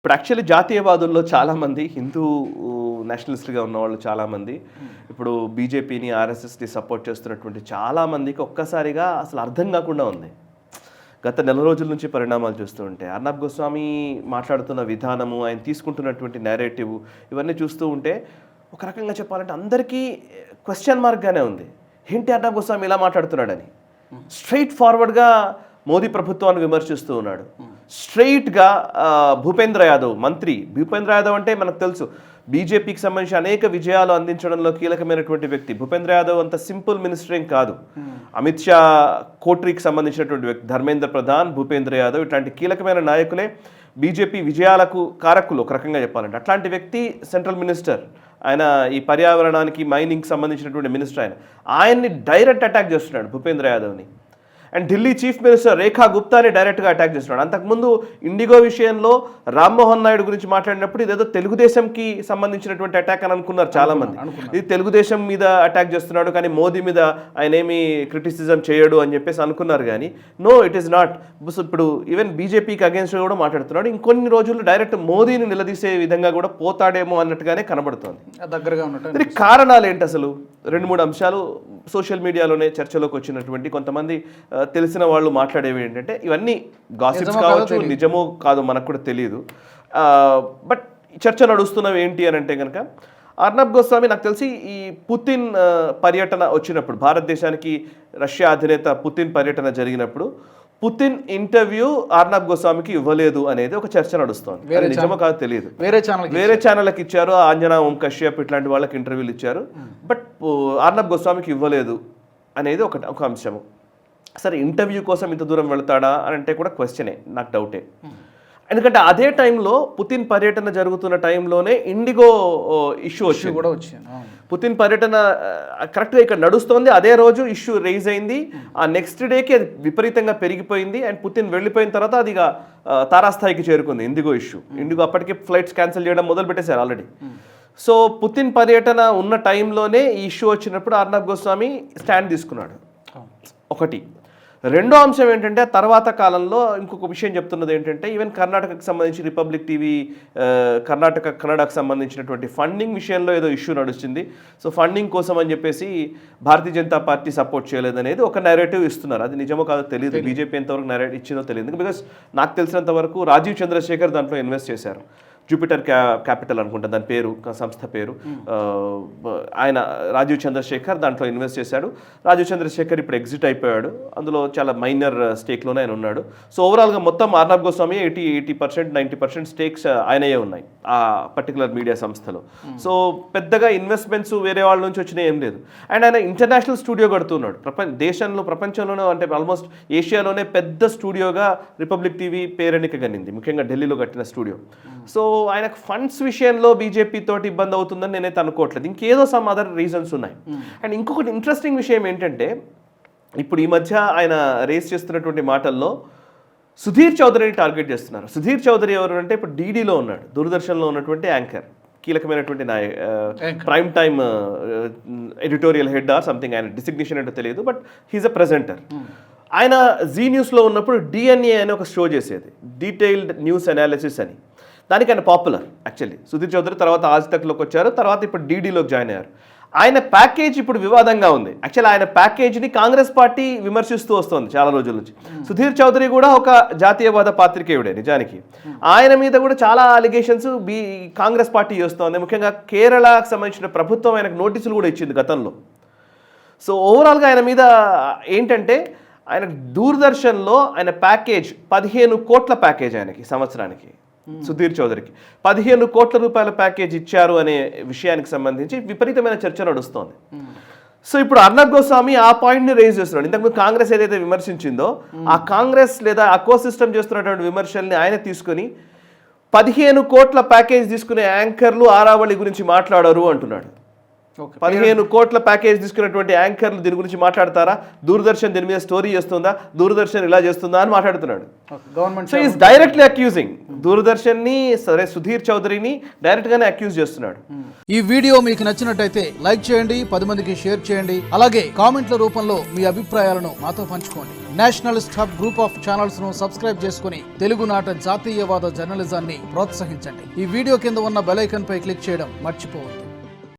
ఇప్పుడు యాక్చువల్లీ జాతీయవాదుల్లో చాలామంది హిందూ నేషనలిస్ట్గా ఉన్నవాళ్ళు చాలామంది ఇప్పుడు బీజేపీని ఆర్ఎస్ఎస్ని సపోర్ట్ చేస్తున్నటువంటి చాలామందికి ఒక్కసారిగా అసలు అర్థం కాకుండా ఉంది. గత నెల రోజుల నుంచి పరిణామాలు చూస్తూ ఉంటే అర్నబ్ గోస్వామి మాట్లాడుతున్న విధానము, ఆయన తీసుకుంటున్నటువంటి నేరేటివ్, ఇవన్నీ చూస్తూ ఉంటే ఒక రకంగా చెప్పాలంటే అందరికీ క్వశ్చన్ మార్క్గానే ఉంది. ఏంటి అర్నబ్ గోస్వామి ఇలా మాట్లాడుతున్నాడని. స్ట్రైట్ ఫార్వర్డ్గా మోదీ ప్రభుత్వాన్ని విమర్శిస్తూ ఉన్నాడు. స్ట్రైట్గా భూపేంద్ర యాదవ్, మంత్రి భూపేంద్ర యాదవ్ అంటే మనకు తెలుసు బీజేపీకి సంబంధించి అనేక విజయాలు అందించడంలో కీలకమైనటువంటి వ్యక్తి. భూపేంద్ర యాదవ్ అంత సింపుల్ మినిస్టర్ ఏం కాదు. అమిత్ షా కోట్రీకి సంబంధించినటువంటి వ్యక్తి, ధర్మేంద్ర ప్రధాన్, భూపేంద్ర యాదవ్ ఇట్లాంటి కీలకమైన నాయకులే బీజేపీ విజయాలకు కారకులు ఒక రకంగా చెప్పాలంటే. అట్లాంటి వ్యక్తి సెంట్రల్ మినిస్టర్, ఆయన ఈ పర్యావరణానికి మైనింగ్కి సంబంధించినటువంటి మినిస్టర్. ఆయన్ని డైరెక్ట్ అటాక్ చేస్తున్నాడు భూపేంద్ర యాదవ్ని. And Delhi chief minister Rekha గుప్తాని డైరెక్ట్గా అటాక్ చేస్తున్నాడు. అంతకుముందు ఇండిగో విషయంలో రామ్మోహన్ నాయుడు గురించి మాట్లాడినప్పుడు ఇదేదో తెలుగుదేశంకి సంబంధించినటువంటి అటాక్ అని అనుకున్నారు చాలామంది. ఇది తెలుగుదేశం మీద అటాక్ చేస్తున్నాడు కానీ మోదీ మీద ఆయన ఏమి క్రిటిసిజం చేయడు అని చెప్పేసి అనుకున్నారు. కానీ నో, ఇట్ ఈస్ నాట్. ఇప్పుడు ఈవెన్ బీజేపీకి అగేన్స్ట్ కూడా మాట్లాడుతున్నాడు. ఇంకొన్ని రోజులు డైరెక్ట్ మోదీని నిలదీసే విధంగా కూడా పోతాడేమో అన్నట్టుగానే కనబడుతోంది. దగ్గరగా ఉన్నట్టు దీనికి కారణాలు ఏంటి అసలు? 2-3 అంశాలు సోషల్ మీడియాలోనే చర్చలోకి వచ్చినటువంటి కొంతమంది తెలిసిన వాళ్ళు మాట్లాడేవి ఏంటంటే, ఇవన్నీ గాసిప్స్ కావచ్చు, నిజమో కాదో మనకు కూడా తెలియదు. బట్ చర్చ నడుస్తున్నవి ఏంటి అని అంటే కనుక, అర్నబ్ గోస్వామి నాకు తెలిసి ఈ పుతిన్ పర్యటన వచ్చినప్పుడు, భారతదేశానికి రష్యా అధినేత పుతిన్ పర్యటన జరిగినప్పుడు పుతిన్ ఇంటర్వ్యూ అర్నబ్ గోస్వామికి ఇవ్వలేదు అనేది ఒక చర్చ నడుస్తోంది. నిజమో కాదో తెలియదు. వేరే ఛానళ్ళకి ఇచ్చారు, అంజనా ఓం కశ్యప్ ఇట్లాంటి వాళ్ళకి ఇంటర్వ్యూలు ఇచ్చారు. బట్ అర్నబ్ గోస్వామికి ఇవ్వలేదు అనేది ఒక అంశము. సరే, ఇంటర్వ్యూ కోసం ఇంత దూరం వెళ్తాడా అని అంటే కూడా క్వశ్చనే, నాకు డౌటే. ఎందుకంటే అదే టైంలో పుతిన్ పర్యటన జరుగుతున్న టైంలోనే ఇండిగో ఇష్యూ కూడా వచ్చింది. పుతిన్ పర్యటన కరెక్ట్గా ఇక్కడ నడుస్తోంది, అదే రోజు ఇష్యూ రైజ్ అయింది. ఆ నెక్స్ట్ డేకి అది విపరీతంగా పెరిగిపోయింది. అండ్ పుతిన్ వెళ్ళిపోయిన తర్వాత అది ఇక తారాస్థాయికి చేరుకుంది ఇండిగో ఇష్యూ. ఇండిగో అప్పటికే ఫ్లైట్స్ క్యాన్సిల్ చేయడం మొదలు పెట్టేశారు ఆల్రెడీ. సో పుతిన్ పర్యటన ఉన్న టైంలోనే ఈ ఇష్యూ వచ్చినప్పుడు అర్నబ్ గోస్వామి స్టాండ్ తీసుకున్నాడు. ఒకటి. రెండో అంశం ఏంటంటే, తర్వాత కాలంలో ఇంకొక విషయం చెప్తున్నది ఏంటంటే, ఈవెన్ కర్ణాటకకు సంబంధించి రిపబ్లిక్ టీవీ కన్నడకు సంబంధించినటువంటి ఫండింగ్ విషయంలో ఏదో ఇష్యూ నడుస్తుంది. సో ఫండింగ్ కోసం అని చెప్పేసి భారతీయ జనతా పార్టీ సపోర్ట్ చేయలేదనేది ఒక నెరేటివ్ ఇస్తున్నారు. అది నిజమో కాదో తెలియదు, బీజేపీ ఎంతవరకు నెరేటివ్ ఇచ్చిందో తెలియదు. బికాస్ నాకు తెలిసినంత వరకు రాజీవ్ చంద్రశేఖర్ దాంట్లో ఇన్వెస్ట్ చేశారు. జూపిటర్ క్యాపిటల్ అనుకుంటా దాని పేరు, సంస్థ పేరు. ఆయన రాజీవ్ చంద్రశేఖర్ దాంట్లో ఇన్వెస్ట్ చేశాడు. రాజీవ్ చంద్రశేఖర్ ఇప్పుడు ఎగ్జిట్ అయిపోయాడు. అందులో చాలా మైనర్ స్టేక్లోనే ఆయన ఉన్నాడు. సో ఓవరాల్గా మొత్తం అర్నబ్ గోస్వామి 80% 90% స్టేక్స్ ఆయనయే ఉన్నాయి ఆ పర్టికులర్ మీడియా సంస్థలో. సో పెద్దగా ఇన్వెస్ట్మెంట్స్ వేరే వాళ్ళ నుంచి వచ్చినాయి ఏం లేదు. అండ్ ఆయన ఇంటర్నేషనల్ స్టూడియో కడుతున్నాడు. ప్రపంచంలోనే అంటే ఆల్మోస్ట్ ఏషియాలోనే పెద్ద స్టూడియోగా రిపబ్లిక్ టీవీ పేరెన్నికగనింది, ముఖ్యంగా ఢిల్లీలో కట్టిన స్టూడియో. సో ఆయనకు ఫండ్స్ విషయంలో బీజేపీ తోటి ఇబ్బంది అవుతుందని నేనైతే అనుకోవట్లేదు. ఇంకేదో సమ్ అదర్ రీజన్స్ ఉన్నాయి. అండ్ ఇంకొకటి ఇంట్రెస్టింగ్ విషయం ఏంటంటే, ఇప్పుడు ఈ మధ్య ఆయన రేస్ చేస్తున్నటువంటి మాటల్లో సుధీర్ చౌదరిని టార్గెట్ చేస్తున్నారు. సుధీర్ చౌదరి ఎవరు అంటే, ఇప్పుడు డీడీలో ఉన్నాడు, దూరదర్శన్లో ఉన్నటువంటి యాంకర్, కీలకమైనటువంటి prime time editorial head or something, ఆయన డిసిగ్నేషన్ అంటే తెలియదు, బట్ హీఈస్ అ ప్రెజెంటర్. ఆయన జీ న్యూస్లో ఉన్నప్పుడు డిఎన్ఏ అని ఒక షో చేసేది, డీటెయిల్డ్ న్యూస్ అనాలిసిస్ అని. దానికి ఆయన పాపులర్ యాక్చువల్లీ. సుధీర్ చౌదరి తర్వాత ఆజ్ తక్లోకి వచ్చారు, తర్వాత ఇప్పుడు డీడీలోకి జాయిన్ అయ్యారు. ఆయన ప్యాకేజ్ ఇప్పుడు వివాదంగా ఉంది. యాక్చువల్లీ ఆయన ప్యాకేజ్ని కాంగ్రెస్ పార్టీ విమర్శిస్తూ వస్తుంది చాలా రోజుల నుంచి. సుధీర్ చౌదరి కూడా ఒక జాతీయవాద పాత్రికేయుడే నిజానికి. ఆయన మీద కూడా చాలా అలిగేషన్స్ కాంగ్రెస్ పార్టీ చేస్తోంది. ముఖ్యంగా కేరళకు సంబంధించిన ప్రభుత్వం ఆయనకు నోటీసులు కూడా ఇచ్చింది గతంలో. సో ఓవరాల్గా ఆయన మీద ఏంటంటే, ఆయన దూరదర్శన్లో ఆయన ప్యాకేజ్ 15 కోట్ల ప్యాకేజ్ ఆయనకి సంవత్సరానికి. సుధీర్ చౌదరికి 15 కోట్ల రూపాయల ప్యాకేజ్ ఇచ్చారు అనే విషయానికి సంబంధించి విపరీతమైన చర్చ నడుస్తోంది. సో ఇప్పుడు అర్నబ్ గోస్వామి ఆ పాయింట్ని రేజ్ చేస్తున్నాడు. ఇంతకుముందు కాంగ్రెస్ ఏదైతే విమర్శించిందో ఆ కాంగ్రెస్ లేదా అకో సిస్టమ్ చేస్తున్నటువంటి విమర్శల్ని ఆయన తీసుకొని 15 కోట్ల ప్యాకేజ్ తీసుకునే యాంకర్లు ఆరావళి గురించి మాట్లాడరు అంటున్నాడు. 15 కోట్ల ప్యాకేజ్ తీసుకున్నటువంటి యాంకర్లు దీని గురించి మాట్లాడతారా? దూరదర్శన్ దీని మీద స్టోరీ చేస్తుందా? దూరదర్శన్ ఇలా చేస్తుందా అని మాట్లాడుతున్నాడు. సో ఈస్ డైరెక్ట్లీ అక్యూజింగ్ దూరదర్శన్ని, సరే సుధీర్ చౌదరిని డైరెక్ట్ గానే అక్యూజ్ చేస్తున్నాడు. ఈ వీడియో మీకు నచ్చినట్టయితే లైక్ చేయండి, 10 మందికి షేర్ చేయండి. అలాగే కామెంట్ల రూపంలో మీ అభిప్రాయాలను మాతో పంచుకోండి. Nationalist hub group of channels ను సబ్స్క్రైబ్ చేసుకుని తెలుగునాట జాతీయవాద జర్నలిజాన్ని ప్రోత్సహించండి. ఈ వీడియో కింద ఉన్న బెల్ ఐకాన్ పై క్లిక్ చేయడం మర్చిపోవద్దు.